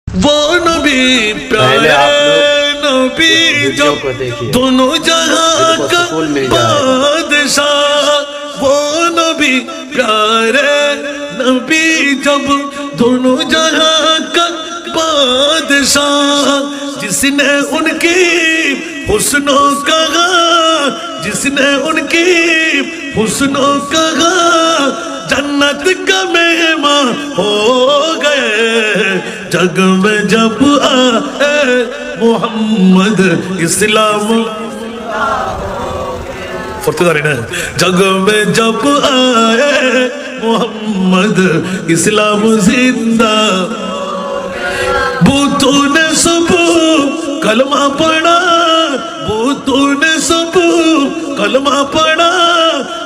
वो नबी प्यारे नबी जब दोनों जहां का बादशाह, वो नबी प्यारे नबी जब दोनों जहां का बादशाह, जिसने उनकी हुस्नों कहा, जिसने उनकी हुस्नों कहा, जन्नत का मेहमान हो गए। जग में जब आए मोहम्मद इस्लाम, फुर्तिदारी ने, जग में जब आए मोहम्मद इस्लाम जिंदा, बूतों ने सब कलमा पढ़ा, बूतों ने सब कलमा पढ़ा,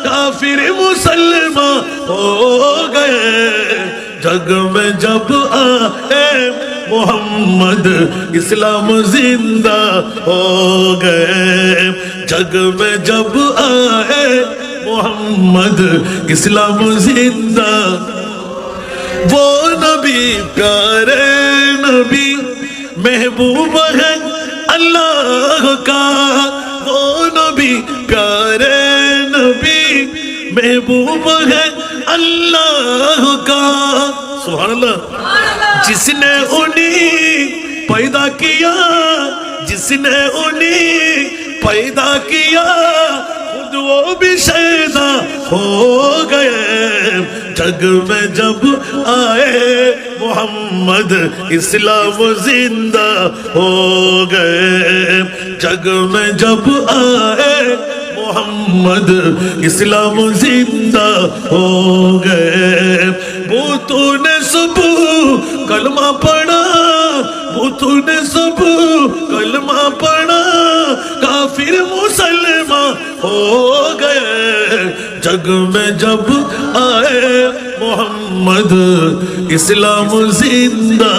काफिर मुसलमान हो गए। जग में जब आए मोहम्मद इस्लाम जिंदा हो गए। जग में जब आए मोहम्मद इस्लाम जिंदा, वो नबी प्यारे नबी महबूब है अल्लाह का, वो नबी प्यारे नबी महबूब है अल्लाह का। सुभान अल्लाह। जिसने उन्हें पैदा किया, जिसने उन्हें पैदा किया, खुद वो भी शैदा हो गए। जग में जब आए मोहम्मद इस्लाम जिंदा हो गए। जग में जब आए मोहम्मद इस्लाम जिंदा हो गए। बूतों ने सब कलमा पढ़ा, बूतों ने सब कलमा पढ़ा, काफिर मुसलमान हो गए। जग में जब आए मोहम्मद इस्लाम जिंदा